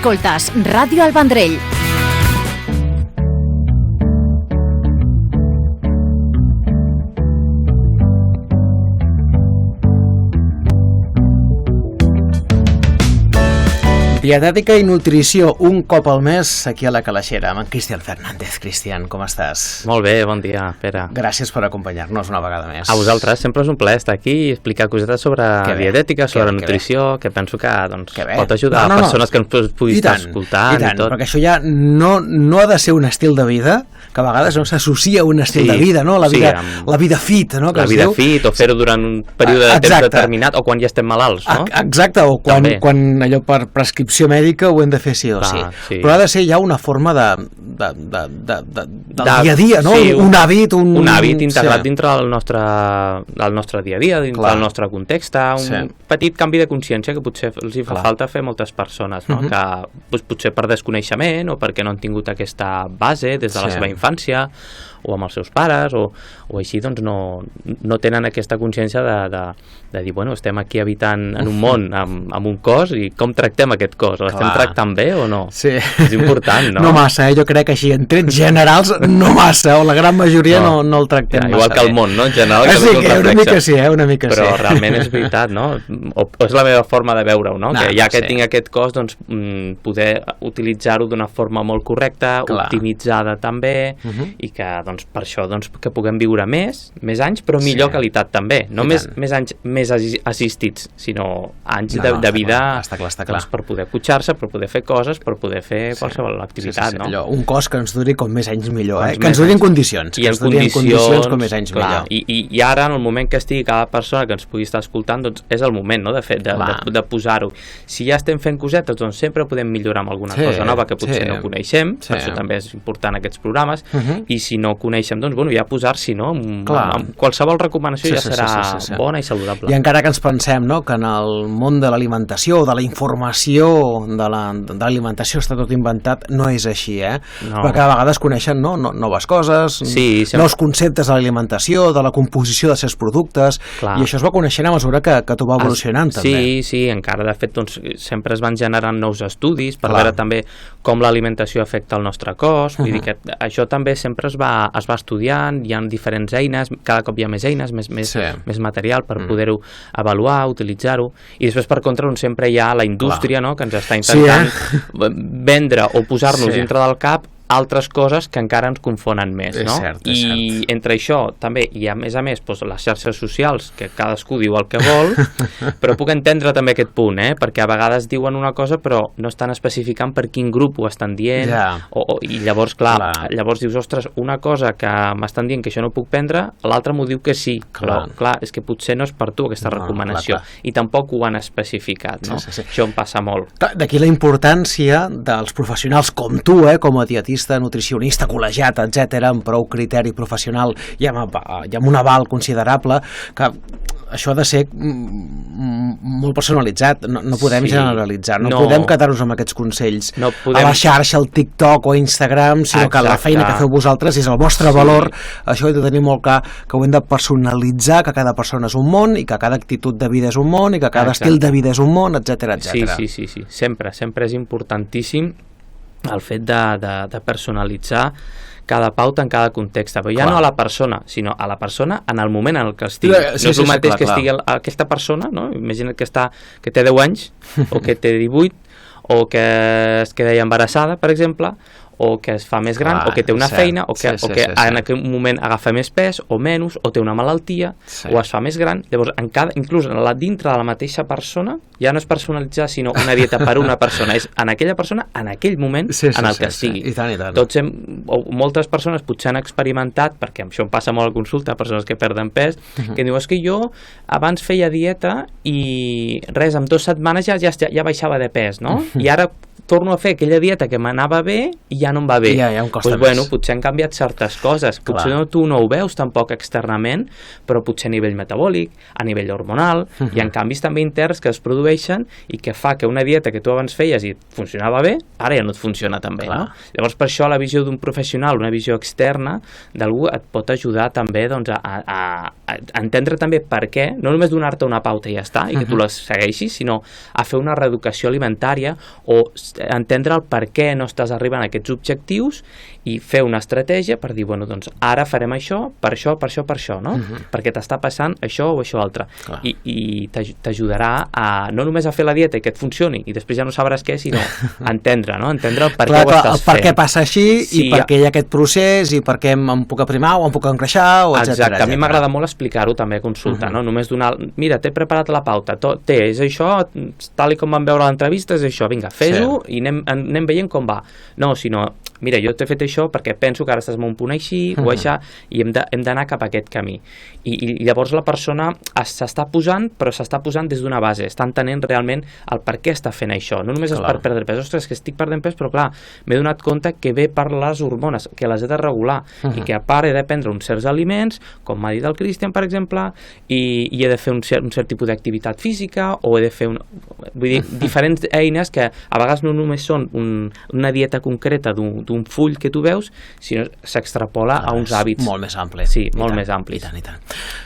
Escoltes Ràdio El Vendrell. Dietètica i nutrició, un cop al mes aquí a la Calaixera, amb en Cristian Fernández. Cristian, com estàs? Molt bé, bon dia, Pere. Gràcies per acompanyar-nos una vegada més. A vosaltres, sempre és un plaer estar aquí i explicar cosetes sobre dietètica, sobre nutrició, que penso que pot ajudar a persones que ens puguis estar escoltant i tot. Perquè això ja no ha de ser un estil de vida, que a vegades no s'associa a un estil de vida, no? La vida fit, no? La vida fit, o fer-ho durant un període de temps determinat, o quan ja estem malalts, no? Exacte, o quan allò per prescripció mèdica ho hem de fer sí o sí. Però ha de ser ja una forma del dia a dia, no? Un hàbit integrat dintre del nostre dia a dia, dintre del nostre context, un petit canvi de consciència que potser els hi fa falta fer a moltes persones, no? Que potser per desconeixement o perquè no han tingut aquesta base des de la seva infància o amb els seus pares o així, doncs no tenen aquesta consciència de dir, bueno, estem aquí habitant en un món amb un cos i com tractem aquest cos? L'estem tractant bé o no? Sí. És important, no? No massa, jo crec que així, en trets generals, no massa, o la gran majoria no el tractem massa. Igual que el món, no? En general, sí, una mica sí, una mica sí. Però realment és veritat, no? O és la meva forma de veure-ho, no? Que ja que tinc aquest cos, doncs poder utilitzar-ho d'una forma molt correcta, optimitzada també, i que doncs per això que puguem viure més anys, però millor qualitat també, no més anys més assistits, sinó anys de vida per poder cotxar-se, per poder fer coses, per poder fer qualsevol activitat, no? Un cos que ens duri com més anys millor, que ens duri en condicions, i en condicions com més anys millor. I ara, en el moment que estigui cada persona que ens pugui estar escoltant, doncs és el moment, no?, de posar-ho. Si ja estem fent cosetes, doncs sempre podem millorar amb alguna cosa nova que potser no coneixem, per això també és important aquests programes, i si no coneixem, doncs ja posar-s'hi, no? Amb qualsevol recomanació ja serà bona i saludable. I encara que ens pensem, no?, que en el món de l'alimentació, de la informació de l'alimentació està tot inventat, no és així, perquè cada vegada es coneixen noves coses, nous conceptes de l'alimentació, de la composició dels seus productes, i això es va coneixent a mesura que tu va evolucionant també. Sí, encara de fet sempre es van generant nous estudis per veure també com l'alimentació afecta el nostre cos, vull dir que això també sempre es va estudiant, hi ha diferents eines, cada cop hi ha més eines, més material per poder-ho avaluar, utilitzar-ho, i després per contra sempre hi ha la indústria, no?, que ens està intentant vendre o posar-nos dintre del cap altres coses que encara ens confonen més, no? I entre això també, i a més doncs, les xarxes socials, que cadascú diu el que vol, però puc entendre també aquest punt, perquè a vegades diuen una cosa però no estan especificant per quin grup ho estan dient, i llavors, llavors dius, ostres, una cosa que m'estan dient que això no puc prendre, l'altra m'ho diu que sí, però clar, és que potser no és per tu aquesta recomanació, i tampoc ho han especificat, no? Això em passa molt. D'aquí la importància dels professionals com tu, com a dietista, nutricionista, col·legiat, etc., amb prou criteri professional i amb un aval considerable, que això ha de ser molt personalitzat, no podem generalitzar, no podem quedar-nos amb aquests consells a la xarxa, al TikTok o Instagram, sinó que la feina que feu vosaltres és el vostre valor, això ho hem de tenir molt clar, que ho hem de personalitzar, que cada persona és un món i que cada actitud de vida és un món i que cada estil de vida és un món, etc. Sí, sempre és importantíssim el fet de personalitzar cada pauta en cada context, però ja no a la persona, sinó a la persona en el moment en el que estigui. No és el mateix que estigui aquesta persona, no? Imagina't que té 10 anys, o que té 18, o que es queda embarassada, per exemple, o que es fa més gran, o que té una feina, o que en aquell moment agafa més pes o menys, o té una malaltia, o es fa més gran. Llavors, inclús dintre de la mateixa persona, ja no és personalitzar, sinó una dieta per una persona, és en aquella persona, en aquell moment en el que estigui. I tant. Moltes persones potser han experimentat, perquè això em passa molt a consulta, persones que perden pes, que diuen, és que jo abans feia dieta i res, en 2 setmanes ja baixava de pes, no? I ara torno a fer aquella dieta que m'anava bé i ja no em va bé. Ja em costa més. Potser han canviat certes coses. Potser tu no ho veus tampoc externament, però potser a nivell metabòlic, a nivell hormonal, hi ha canvis també interns que es produeixen i que fa que una dieta que tu abans feies i et funcionava bé, ara ja no et funciona tan bé, no? Llavors, per això la visió d'un professional, una visió externa d'algú et pot ajudar també a entendre també per què, no només donar-te una pauta i ja està, i que tu la segueixis, sinó a fer una reeducació alimentària o entendre el per què no estàs arribant a aquests objectius i fer una estratègia per dir, bueno, doncs ara farem això, per això, per això, per això, no? Perquè t'està passant això o això altre. I t'ajudarà a, no només a fer la dieta i que et funcioni, i després ja no sabràs què, sinó a entendre, no? Entendre el per què ho estàs fent. Per què passa així, i per què hi ha aquest procés, i per què em puc aprimar o em puc engreixar, o etcètera. Exacte, a mi m'agrada molt explicar-ho també a consulta, no? Només donar, mira, t'he preparat la pauta, és això, tal com vam veure a l'entrevista, és això, vinga, fes-ho i anem veient com va. No, sinó, mira, jo t'he fet això perquè penso que ara estàs en un punt així o així, i hem d'anar cap a aquest camí. I llavors la persona s'està posant, però s'està posant des d'una base, està entenent realment el per què està fent això. No només és per perdre pes, ostres, que estic perdent pes, però clar, m'he donat compte que ve per les hormones, que les he de regular, i que a part he de prendre uns certs aliments, com m'ha dit el Cristian, per exemple, i he de fer un cert tipus d'activitat física, o he de fer vull dir, diferents eines que a vegades no només són una dieta concreta d'un full que tu veus, sinó s'extrapola a uns hàbits. Molt més ampli. Sí, molt més amplis. I tant.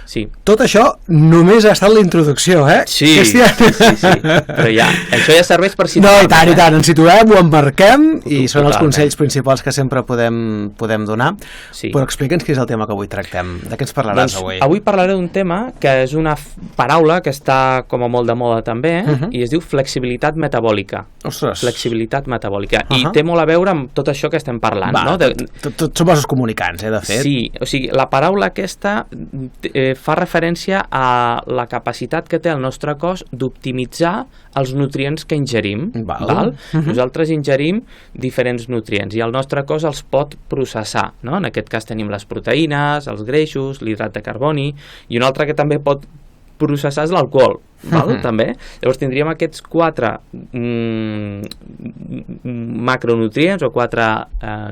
Sí. Tot això només ha estat la introducció, eh? Sí, però ja, això ja serveix per situar. No, i tant, ens situem, ho emmarquem, i són els consells principals que sempre podem donar. Però explica'ns quin és el tema que avui tractem. De què ens parlaràs avui? Avui parlaré d'un tema que és una paraula que està com a molt de moda també, i es diu flexibilitat metabòlica. Ostres. Flexibilitat metabòlica. I té molt a veure amb tot això que estem parlant, no? Tots som els comunicants, de fet. Sí, o sigui, la paraula aquesta fa referència a la capacitat que té el nostre cos d'optimitzar els nutrients que ingerim. Nosaltres ingerim diferents nutrients i el nostre cos els pot processar, no? En aquest cas tenim les proteïnes, els greixos, l'hidrat de carboni, i un altre que també pot processar és l'alcohol, també. Llavors tindríem aquests 4 macronutrients o 4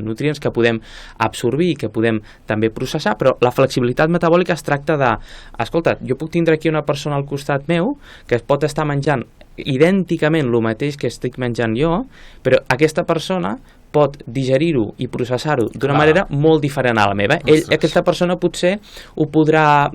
nutrients que podem absorbir i que podem també processar, però la flexibilitat metabòlica es tracta de, escolta, jo puc tindre aquí una persona al costat meu que es pot estar menjant idènticament el mateix que estic menjant jo, però aquesta persona pot digerir-ho i processar-ho d'una manera molt diferent a la meva. Aquesta persona potser ho podrà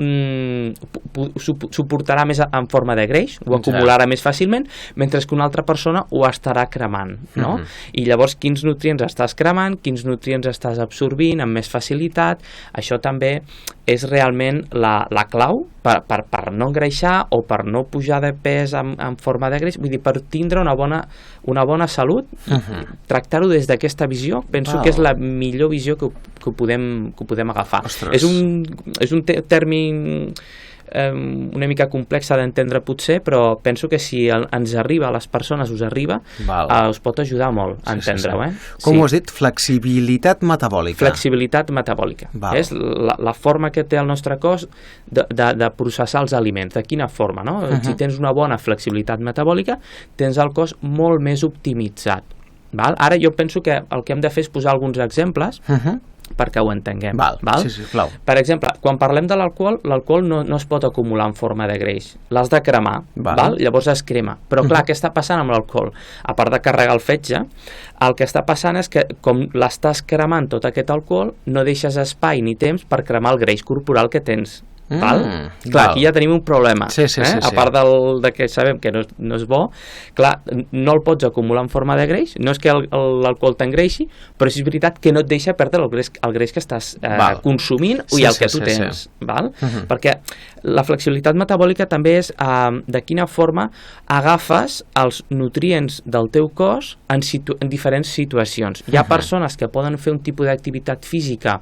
suportarà més en forma de greix, ho acumularà més fàcilment, mentre que una altra persona ho estarà cremant, no? I llavors quins nutrients estàs cremant, quins nutrients estàs absorbint amb més facilitat, això també és realment la clau per no engreixar o per no pujar de pes en forma de greix, vull dir, per tindre una bona salut, tractar-ho des d'aquesta visió, penso que és la millor visió que podem agafar. És un terme una mica complexa d'entendre potser, però penso que si ens arriba, a les persones us arriba, us pot ajudar molt a entendre-ho. Com ho has dit? Flexibilitat metabòlica. Flexibilitat metabòlica. És la forma que té el nostre cos de processar els aliments. De quina forma, no? Si tens una bona flexibilitat metabòlica, tens el cos molt més optimitzat. Ara jo penso que el que hem de fer és posar alguns exemples perquè ho entenguem. Sí, clau. Per exemple, quan parlem de l'alcohol, l'alcohol no es pot acumular en forma de greix. L'has de cremar, llavors es crema. Però clar, què està passant amb l'alcohol? A part de carregar el fetge, el que està passant és que com l'estàs cremant tot aquest alcohol, no deixes espai ni temps per cremar el greix corporal que tens. Clar, aquí ja tenim un problema. A part de que sabem que no és bo, clar, no el pots acumular en forma de greix, no és que l'alcohol t'engreixi, però és veritat que no et deixa perdre el greix que estàs consumint i el que tu tens. Perquè la flexibilitat metabòlica també és de quina forma agafes els nutrients del teu cos en diferents situacions. Hi ha persones que poden fer un tipus d'activitat física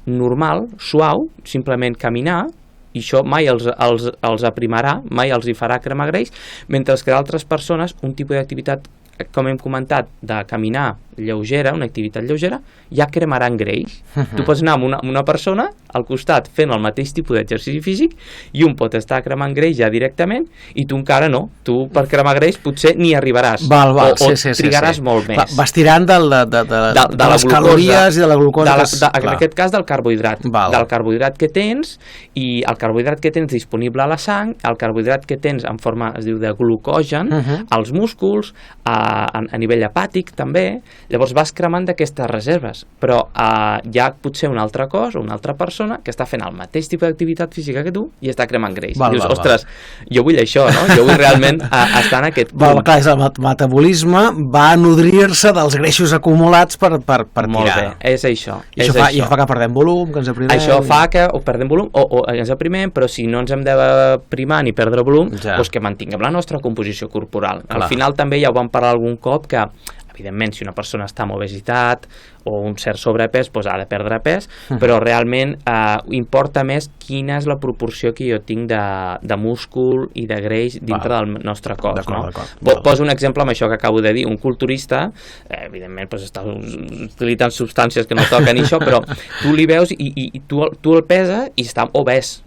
normal, suau, simplement caminar, i això mai els aprimarà, mai els hi farà cremar greix, mentre que d'altres persones un tipus d'activitat, com hem comentat, de caminar lleugera, una activitat lleugera, ja cremaran greix. Tu pots anar amb una persona al costat fent el mateix tipus d'exercici físic i un pot estar cremant greix ja directament i tu encara no. Tu per cremar greix potser ni arribaràs o trigaràs molt més. Vas tirant de les calories i de la glucosa. En aquest cas del carbohidrat. Del carbohidrat que tens i el carbohidrat que tens disponible a la sang, el carbohidrat que tens en forma, es diu, de glucogen, als músculs, a nivell hepàtic també. Llavors vas cremant d'aquestes reserves, però hi ha potser un altre cos o una altra persona persona que està fent el mateix tipus d'activitat física que tu i està cremant greix. Dius, ostres, jo vull això, no? Jo vull realment estar en aquest punt. Clar, el metabolisme va nodrir-se dels greixos acumulats per tirar. Molt bé, és això. I això fa que perdem volum, que ens aprimem... Això fa que perdem volum o ens aprimem, però si no ens hem d'aprimar ni perdre volum, doncs que mantinguem la nostra composició corporal. Al final també ja ho vam parlar algun cop que evidentment, si una persona està amb obesitat o un cert sobrepès, doncs ha de perdre pes, però realment importa més quina és la proporció que jo tinc de múscul i de greix dintre del nostre cos. Poso un exemple amb això que acabo de dir. Un culturista, evidentment, està utilitzant substàncies que no toquen i això, però tu li veus i tu el pesa i està obès,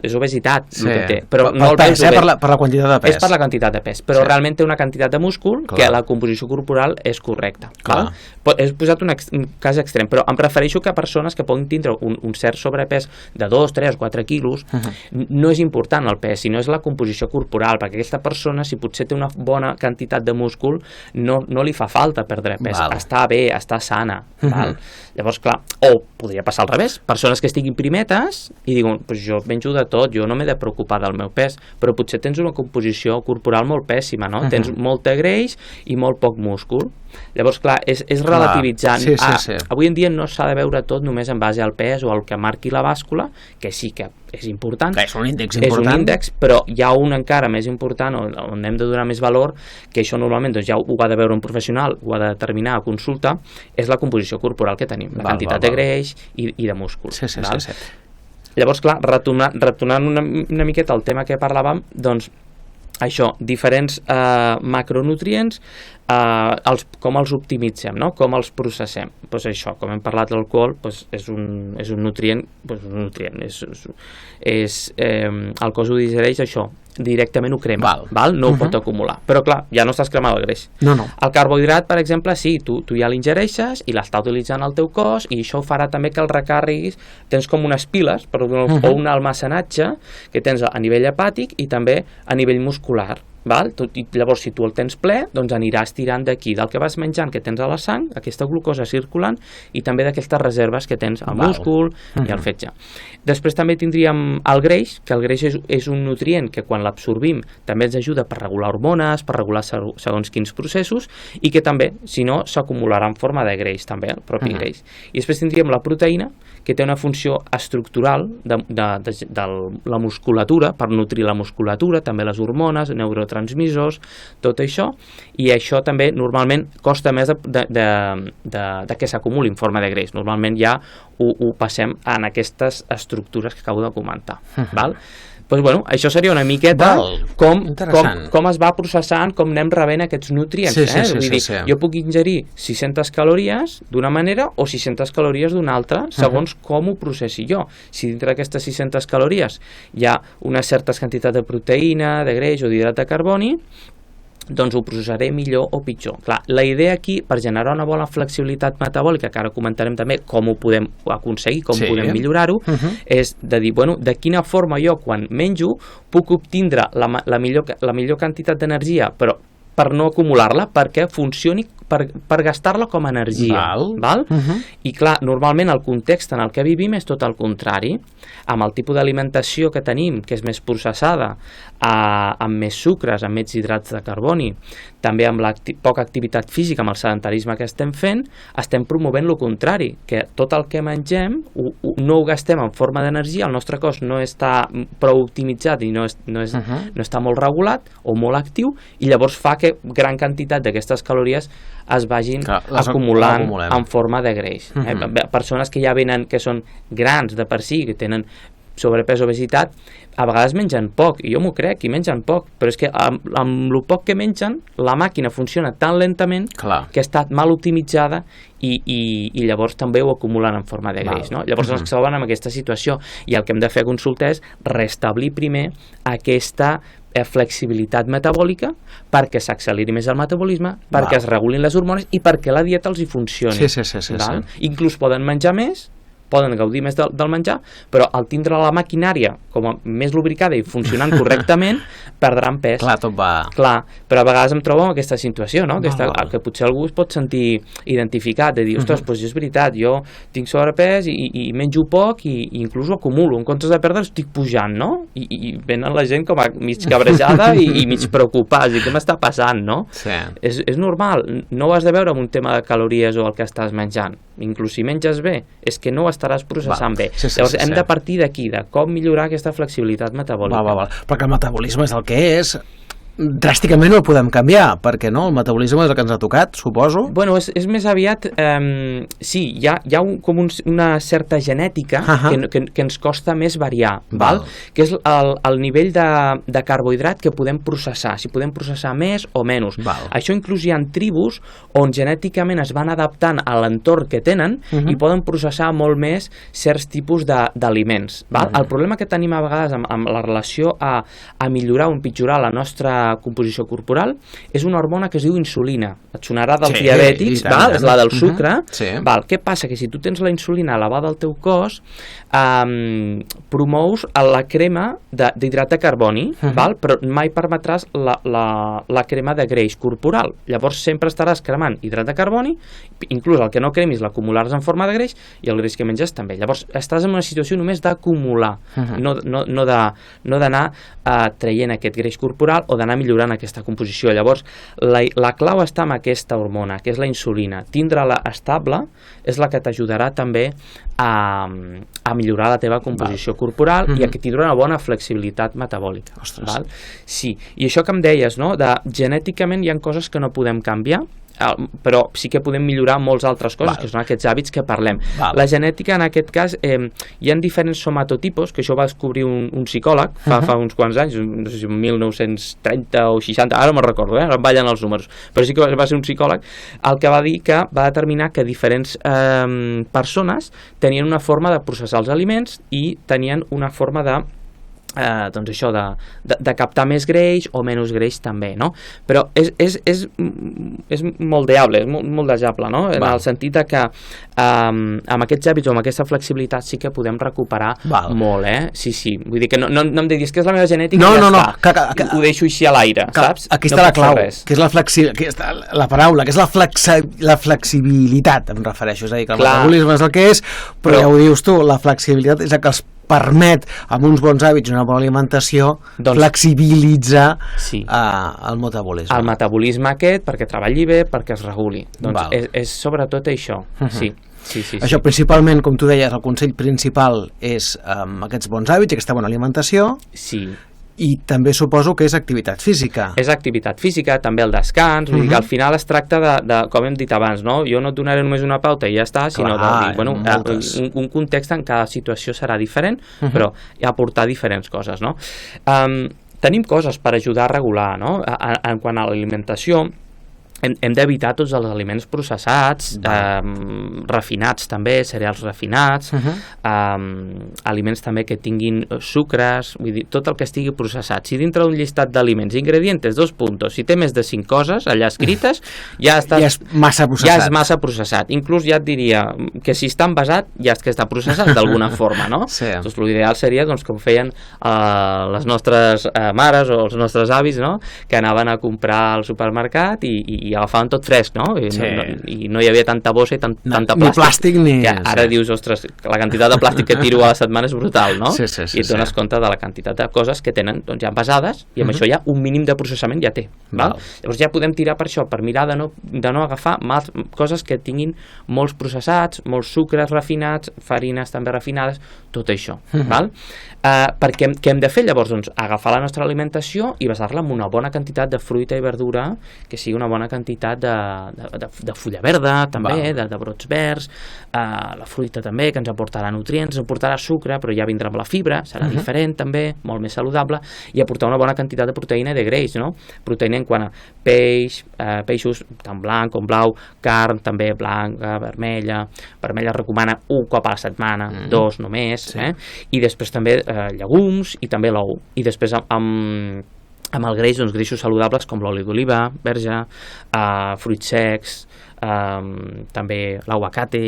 és obesitat el que té. Però no el veus obès. Per la quantitat de pes. És per la quantitat de pes, però realment té una quantitat de múscul que la composició corporal és correcta. He posat un cas extrem, però em prefereixo que persones que puguin tindre un cert sobrepès de 2, 3, 4 quilos, no és important el pes, sinó és la composició corporal, perquè aquesta persona, si potser té una bona quantitat de múscul, no li fa falta perdre pes, està bé, està sana. Llavors, clar, o podria passar al revés, persones que estiguin primetes i diuen, pues jo menjo de tot, jo no m'he de preocupar del meu pes, però potser tens una composició corporal molt pèssima, no? Tens molta greix i molt poc múscul. Llavors, clar, és relativitzant. Avui en dia no s'ha de veure tot només en base al pes o al que marqui la bàscula, que sí que és important. És un índex important. És un índex, però hi ha un encara més important on hem de donar més valor, que això normalment ja ho ha de veure un professional, ho ha de determinar a consulta, és la composició corporal que tenim, la quantitat de greix i de múscul. Llavors, clar, retornant una miqueta al tema que parlàvem, doncs això, diferents macronutrients, com els optimitzem, no? Com els processem. Doncs això, com hem parlat, l'alcohol és un nutrient, el cos ho digereix, això, directament ho crema, no ho pot acumular. Però clar, ja no estàs cremant el greix. El carbohidrat, per exemple, sí, tu ja l'ingereixes i l'està utilitzant el teu cos i això farà també que el recarreguis, tens com unes piles o un almacenatge que tens a nivell hepàtic i també a nivell muscular. Llavors, si tu el tens ple, doncs aniràs tirant d'aquí, del que vas menjant, que tens a la sang, aquesta glucosa circulant, i també d'aquestes reserves que tens al múscul i al fetge. Després també tindríem el greix, que el greix és un nutrient que quan l'absorbim també ens ajuda per regular hormones, per regular segons quins processos, i que també, si no, s'acumularà en forma de greix, també, el propi greix. I després tindríem la proteïna, que té una funció estructural de la musculatura, per nutrir la musculatura, també les hormones, neurotransmissors, tot això, i això també normalment costa més de que s'acumuli en forma de greix. Normalment ja ho passem en aquestes estructures que acabo de comentar. Doncs, bueno, això seria una miqueta com es va processant, com anem rebent aquests nutrients. Vull dir, jo puc ingerir 600 calories d'una manera o 600 calories d'una altra, segons com ho processi jo. Si dintre d'aquestes 600 calories hi ha una certa quantitat de proteïna, de greix o d'hidrat de carboni, doncs ho processaré millor o pitjor. Clar, la idea aquí, per generar una bona flexibilitat metabòlica, que ara comentarem també com ho podem aconseguir, com podem millorar-ho, és de dir, bueno, de quina forma jo, quan menjo, puc obtindre la millor quantitat d'energia, però per no acumular-la, perquè funcioni per gastar-la com a energia. I clar, normalment el context en el que vivim és tot el contrari. Amb el tipus d'alimentació que tenim, que és més processada, amb més sucres, amb més hidrats de carboni, també amb la poca activitat física, amb el sedentarisme que estem fent, estem promovent el contrari, que tot el que mengem no ho gastem en forma d'energia, el nostre cos no està prou optimitzat i no està molt regulat o molt actiu, i llavors fa que gran quantitat d'aquestes calories es vagin acumulant en forma de greix. Persones que ja venen, que són grans de per si, que tenen sobrepès o obesitat, a vegades mengen poc, i jo m'ho crec, i mengen poc, però és que amb el poc que mengen, la màquina funciona tan lentament que ha estat mal optimitzada i llavors també ho acumulen en forma de greix. Llavors ens troben en aquesta situació, i el que hem de fer a consulta és restablir primer aquesta flexibilitat metabòlica perquè s'acceleri més el metabolisme, perquè es regulin les hormones i perquè la dieta els hi funcioni. Inclús poden menjar més poden gaudir més del menjar, però al tindre la maquinària com a més lubricada i funcionant correctament, perdran pes. Clar, tot va... Clar, però a vegades em trobo en aquesta situació, no? Que potser algú es pot sentir identificat, de dir, ostres, doncs és veritat, jo tinc sobrepès i menjo poc i inclús ho acumulo, en comptes de perdre estic pujant, no? I venen la gent com a mig cabrejada i mig preocupada, i què m'està passant, no? Sí. És normal, no ho has de veure amb un tema de calories o el que estàs menjant, inclús si menges bé, és que no ho estaràs processant bé. Llavors hem de partir d'aquí, de com millorar aquesta flexibilitat metabòlica. Perquè el metabolisme és el que és, dràsticament no el podem canviar, perquè no, el metabolisme és el que ens ha tocat, suposo. Bueno, és més aviat, sí, hi ha una certa genètica que ens costa més variar, val? Que és el nivell de carbohidrat que podem processar, si podem processar més o menys. Això inclús hi ha tribus on genèticament es van adaptant a l'entorn que tenen i poden processar molt més certs tipus d'aliments. El problema que tenim a vegades amb la relació a millorar o empitjorar la nostra composició corporal és una hormona que es diu insulina. Et sonarà dels diabètics, és la del sucre. Què passa? Que si tu tens la insulina elevada al teu cos, promous la crema d'hidrat de carboni, però mai permetràs la crema de greix corporal. Llavors sempre estaràs cremant hidrat de carboni, inclús el que no cremis l'acumularàs en forma de greix i el greix que menges també. Llavors estàs en una situació només d'acumular, no d'anar traient aquest greix corporal o d'anar millorant aquesta composició. Llavors, la clau està en aquesta hormona, que és la insulina. Tindre-la estable és la que t'ajudarà també a millorar la teva composició corporal i a que tindrà una bona flexibilitat metabòlica. Sí, i això que em deies, no? Genèticament hi ha coses que no podem canviar, però sí que podem millorar molts altres coses, que són aquests hàbits que parlem. La genètica, en aquest cas, hi ha diferents somatotipos, que això va descobrir un psicòleg fa uns quants anys, no sé si 1930 o 60, ara no me'n recordo, ara em ballen els números, però sí que va ser un psicòleg el que va dir que va determinar que diferents persones tenien una forma de processar els aliments i tenien una forma de doncs això, de captar més greix o menys greix també, no? Però és moldeable, és molt moldejable, no? En el sentit de que amb aquests hàbits o amb aquesta flexibilitat sí que podem recuperar molt, Sí, vull dir que no em diguis que és la meva genètica ho deixo així a l'aire, saps? Aquí està la clau, que és la paraula, que és la flexibilitat, em refereixo, és a dir, que el metabolisme és el que és, però ja ho dius tu, la flexibilitat és el que els permet, amb uns bons hàbits i una bona alimentació, flexibilitzar el metabolisme. El metabolisme aquest, perquè treballi bé, perquè es reguli. Doncs és sobretot això, sí. Això principalment, com tu deies, el consell principal és aquests bons hàbits i aquesta bona alimentació. Sí. I també suposo que és activitat física. És activitat física, també el descans, vull dir que al final es tracta de, com hem dit abans, no? Jo no et donaré només una pauta i ja està, sinó de dir, bueno, un context en cada situació serà diferent, però aportar diferents coses, no? Tenim coses per ajudar a regular, no? En quant a l'alimentació, hem d'evitar tots els aliments processats, refinats també, cereals refinats, aliments també que tinguin sucres, vull dir, tot el que estigui processat. Si dintre d'un llistat d'aliments, ingredientes, 2 puntos, si té més de 5 coses allà escrites, ja és massa processat. Ja és massa processat. Inclús ja et diria que si està envasat, ja és que està processat d'alguna forma, no? Doncs l'ideal seria doncs, com feien les nostres mares o els nostres avis, no? Que anaven a comprar al supermercat i agafaven tot fresc, no? I no hi havia tanta bossa i tanta plàstic. Ni plàstic ni... Ara dius, ostres, la quantitat de plàstic que tiro a la setmana és brutal, no? I et dones compte de la quantitat de coses que tenen doncs, ja envasades i amb això ja un mínim de processament ja té. Llavors ja podem tirar per això, per mirar de no agafar coses que tinguin molts processats, molts sucres refinats, farines també refinades, tot això. Perquè què hem de fer llavors? Doncs agafar la nostra alimentació i basar-la en una bona quantitat de fruita i verdura, que sigui una bona quantitat de fulla verda també, de brots verds, la fruita també, que ens aportarà nutrients, ens aportarà sucre, però ja vindrà amb la fibra, serà diferent també, molt més saludable, i aportar una bona quantitat de proteïna i de greix, no? Proteïna en quant a peixos tant blanc com blau, carn també blanca, vermella recomana un cop a la setmana, 2 només, i després també llegums i també l'ou, i després amb el greix, doncs greixos saludables com l'oli d'oliva, verge, fruits secs, també l'aguacate,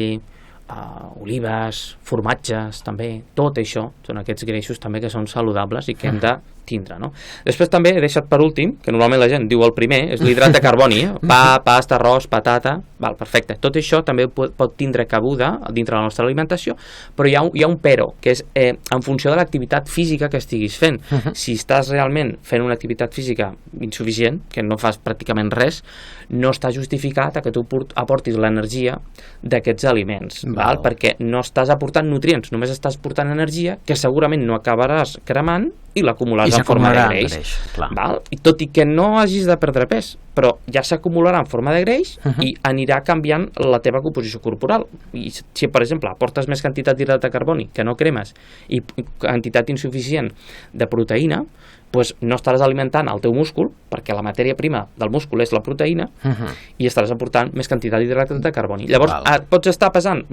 olives, formatges també, tot això són aquests greixos també que són saludables i que hem de tindre, no? Després també he deixat per últim, que normalment la gent diu el primer, és l'hidrat de carboni, pa, pasta, arròs, patata, val, perfecte. Tot això també pot tindre cabuda dintre la nostra alimentació, però hi ha un però, que és en funció de l'activitat física que estiguis fent. Si estàs realment fent una activitat física insuficient, que no fas pràcticament res, no està justificat que tu aportis l'energia d'aquests aliments, val? Perquè no estàs aportant nutrients, només estàs portant energia que segurament no acabaràs cremant i l'acumularàs en forma de greix. Val? I tot i que no hagis de perdre pes, però ja s'acumularà en forma de greix i anirà canviant la teva composició corporal. I si, per exemple, aportes més quantitat d'hidrat de carboni que no cremes i quantitat insuficient de proteïna, doncs no estaràs alimentant el teu múscul, perquè la matèria prima del múscul és la proteïna, i estaràs aportant més quantitat d'hidrat de carboni. Llavors, pots estar pesant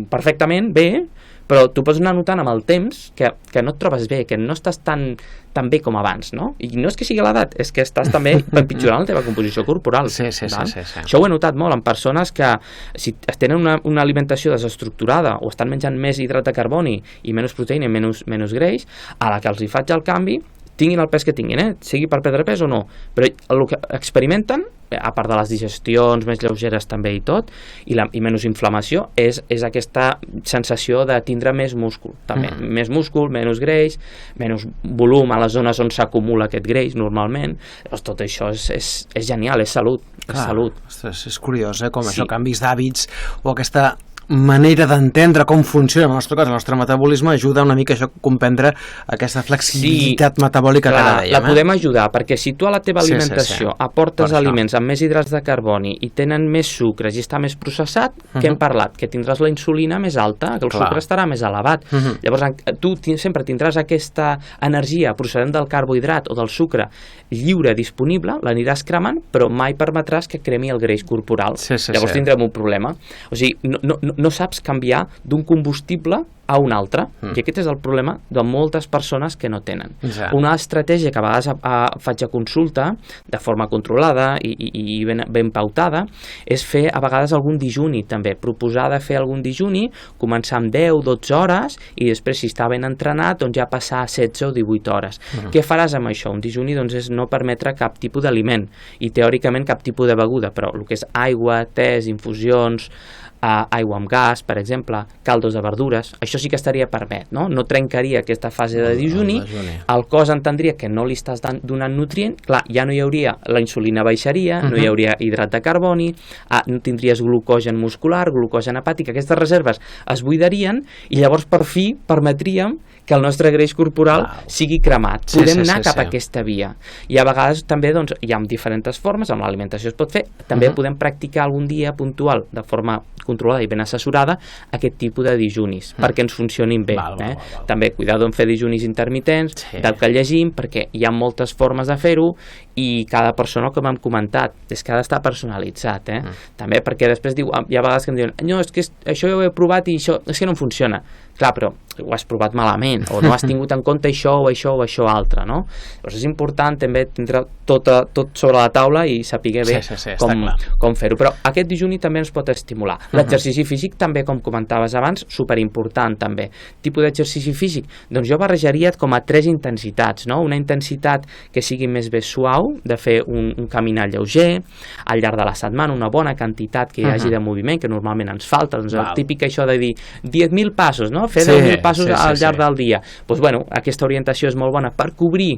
perfectament bé, però tu pots anar notant amb el temps que no et trobes bé, que no estàs tan bé com abans, no? I no és que sigui l'edat, és que estàs també empitjorant la teva composició corporal. Sí. Això ho he notat molt en persones que si tenen una alimentació desestructurada o estan menjant més hidrat de carboni i menys proteïna i menys greix, a la que els hi faig el canvi, tinguin el pes que tinguin, sigui per perdre pes o no, però el que experimenten, a part de les digestions més lleugeres també i tot, i menys inflamació, és aquesta sensació de tindre més múscul, també. Més múscul, menys greix, menys volum a les zones on s'acumula aquest greix, normalment. Llavors, tot això és genial, és salut. Ostres, és curiós, com això, canvis d'hàbits o aquesta manera d'entendre com funciona el nostre cos, el nostre metabolisme, ajuda una mica a comprendre aquesta flexibilitat metabòlica que ara dèiem. La podem ajudar, perquè si tu a la teva alimentació aportes aliments amb més hidrats de carboni i tenen més sucres i està més processat, què hem parlat? Que tindràs la insulina més alta, que el sucre estarà més elevat. Llavors, tu sempre tindràs aquesta energia procedent del carbohidrat o del sucre lliure, disponible, l'aniràs cremant, però mai permetràs que cremi el greix corporal. Llavors tindrem un problema. O sigui, no saps canviar d'un combustible a un altre, i aquest és el problema de moltes persones que no tenen. Una estratègia que a vegades faig a consulta, de forma controlada i ben pautada, és fer a vegades algun dijuni també, proposar de fer algun dijuni, començar amb 10-12 hores i després, si està ben entrenat, doncs ja passar a 16 o 18 hores. Què faràs amb això? Un dijuni doncs, és no permetre cap tipus d'aliment i teòricament cap tipus de beguda, però el que és aigua, tés, infusions, aigua amb gas, per exemple, caldos de verdures, això sí que estaria permet, no? No trencaria aquesta fase de dijuni, el cos entendria que no li estàs donant nutrient, clar, ja no hi hauria, la insulina baixaria, no hi hauria hidrat de carboni, no tindries glucogen muscular, glucogen hepàtic, aquestes reserves es buidarien i llavors per fi permetríem que el nostre greix corporal sigui cremat. Podem anar cap a aquesta via. I a vegades també doncs, hi ha diferents formes, amb l'alimentació es pot fer, també podem practicar algun dia puntual, de forma controlada i ben assessorada, aquest tipus de dijunis, perquè ens funcionin bé. També, cuidado en fer dijunis intermitents, del que llegim, perquè hi ha moltes formes de fer-ho i cada persona, com hem comentat, és que ha d'estar personalitzat. També, perquè després hi ha vegades que em diuen no, és que això ho he provat i això és que no em funciona. Clar, però ho has provat malament, o no has tingut en compte això o això altre, no? Llavors és important també tindre tot sobre la taula i saber bé com fer-ho. Però aquest dijuni també ens pot estimular. L'exercici físic també, com comentaves abans, superimportant també. Tipus d'exercici físic? Doncs jo barrejaria com a 3 intensitats, no? Una intensitat que sigui més bé suau, de fer un caminar lleuger, al llarg de la setmana, una bona quantitat que hi hagi de moviment, que normalment ens falta, doncs el típic això de dir 10.000 passos, no? Fer 10.000 passos al llarg del dia. Doncs bueno, aquesta orientació és molt bona per cobrir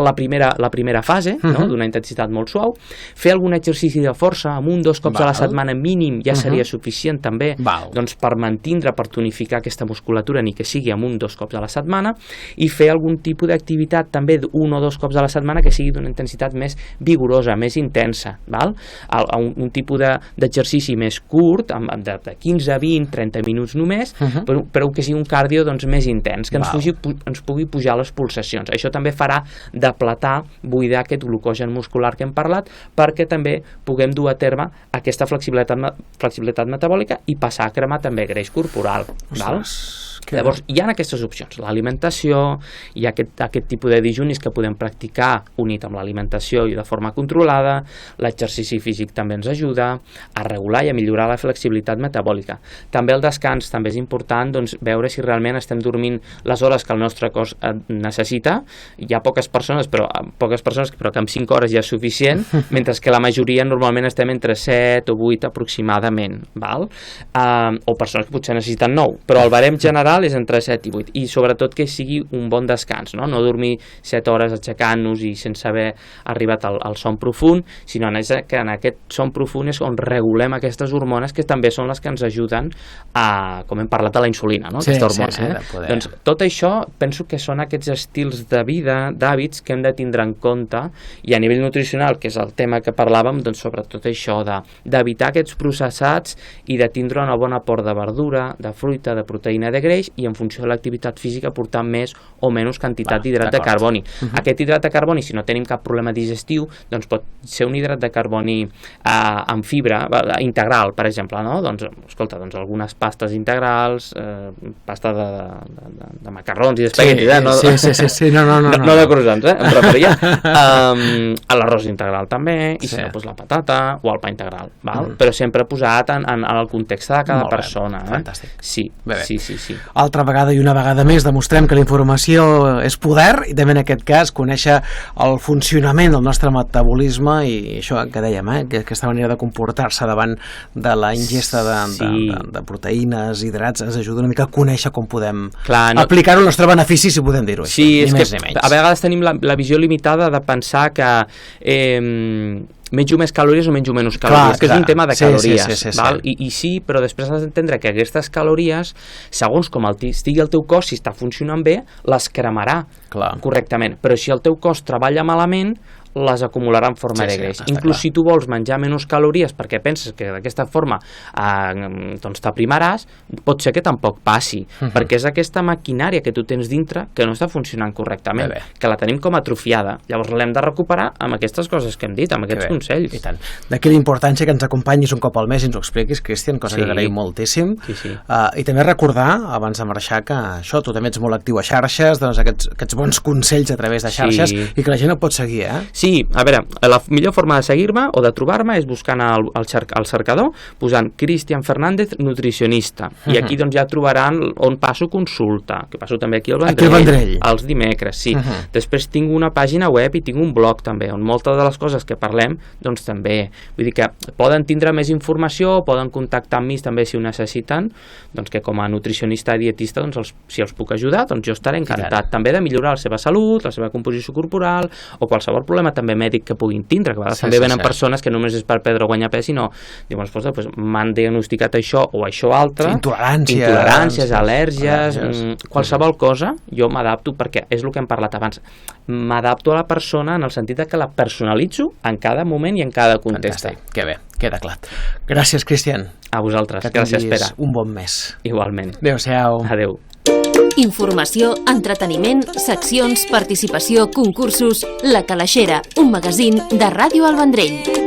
la primera fase, d'una intensitat molt suau, fer algun exercici de força amb 1-2 cops a la setmana mínim ja seria suficient també doncs per mantindre, per tonificar aquesta musculatura, ni que sigui amb 1-2 cops a la setmana, i fer algun tipus d'activitat també d'1 o 2 cops a la setmana que sigui d'una intensitat més vigorosa, més intensa, un tipus d'exercici més curt, de 15, 20, 30 minuts només, però que sigui un cardio doncs, més intens, que ens pugui pujar les pulsacions. Això també farà d'aplatar, buidar aquest glucogen muscular que hem parlat, perquè també puguem dur a terme aquesta flexibilitat metabòlica i passar a cremar també greix corporal. Llavors, hi ha aquestes opcions, l'alimentació, hi ha aquest tipus de dijunis que podem practicar unit amb l'alimentació i de forma controlada, l'exercici físic també ens ajuda a regular i a millorar la flexibilitat metabòlica. També el descans també és important, doncs, veure si realment estem dormint les hores que el nostre cos necessita. Hi ha poques persones, però que amb 5 hores ja és suficient, mentre que la majoria normalment estem entre 7 o 8 aproximadament, val? O persones que potser necessiten 9, però el barem general és entre 7 i 8, i sobretot que sigui un bon descans, no dormir 7 hores aixecant-nos i sense haver arribat al son profund, sinó que en aquest son profund és on regulem aquestes hormones que també són les que ens ajuden a, com hem parlat de la insulina, no? Aquesta hormona. Doncs tot això penso que són aquests estils de vida, d'hàbits que hem de tindre en compte, i a nivell nutricional, que és el tema que parlàvem, doncs sobretot això d'evitar aquests processats i de tindre una bona aport de verdura, de fruita, de proteïna, de greix, i en funció de l'activitat física portar més o menys quantitat d'hidrat de carboni. Aquest hidrat de carboni, si no tenim cap problema digestiu, doncs pot ser un hidrat de carboni amb fibra integral, per exemple, no? Doncs, escolta, algunes pastes integrals, pasta de macarrons i d'espaguetis, no de croissants, em referia. L'arròs integral també, i si no, la patata o el pa integral, val? Però sempre posat en el context de cada persona. Fantàstic. Sí. Altra vegada i una vegada més demostrem que la informació és poder, i també en aquest cas conèixer el funcionament del nostre metabolisme i això que dèiem, que aquesta manera de comportar-se davant de la ingesta de proteïnes, hidrats, ens ajuda una mica a conèixer com podem aplicar-ho al nostre benefici, si podem dir-ho així. Sí, és que a vegades tenim la visió limitada de pensar que menjo més calories o menjo menys calories, que és un tema de calories, val? I sí, però després has d'entendre que aquestes calories, segons com estigui el teu cos, si està funcionant bé, les cremarà correctament, però si el teu cos treballa malament, les acumularà en forma de greix. Inclús si tu vols menjar menys calories perquè penses que d'aquesta forma doncs t'aprimaràs, pot ser que tampoc passi, perquè és aquesta maquinària que tu tens dintre que no està funcionant correctament, que la tenim com atrofiada. Llavors l'hem de recuperar amb aquestes coses que hem dit, amb aquests consells. I tant. D'aquí la importància que ens acompanyis un cop al mes i ens ho expliquis, Cristian, cosa que agraïm moltíssim. I també recordar, abans de marxar, que això, tu també ets molt actiu a xarxes, doncs aquests bons consells a través de xarxes, i que la gent el pot seguir, Sí, a veure, la millor forma de seguir-me o de trobar-me és buscant al cercador, posant Cristian Fernández nutricionista, i aquí doncs ja trobaran on passo consulta, que passo també aquí al Vendrell, els dimecres, sí. Després tinc una pàgina web i tinc un blog també, on moltes de les coses que parlem, doncs també, vull dir que poden tindre més informació, poden contactar amb mi també si ho necessiten, doncs que com a nutricionista i dietista, doncs si els puc ajudar, doncs jo estaré encantat també de millorar la seva salut, la seva composició corporal, o qualsevol problema també mèdic que puguin tindre, que a vegades també venen persones que només és per perdre o guanyar pes, sinó diuen, pues, m'han diagnosticat això o això altre, intoleràncies, al·lèrgies, qualsevol cosa, jo m'adapto, perquè és el que hem parlat abans, m'adapto a la persona en el sentit que la personalitzo en cada moment i en cada context. Fantàstic, que bé, queda clar. Gràcies, Cristian. A vosaltres, gràcies, Pere. Un bon mes. Igualment. Adéu-siau. Adéu. Informació, entreteniment, seccions, participació, concursos... La Calaixera, un magazín de Ràdio El Vendrell.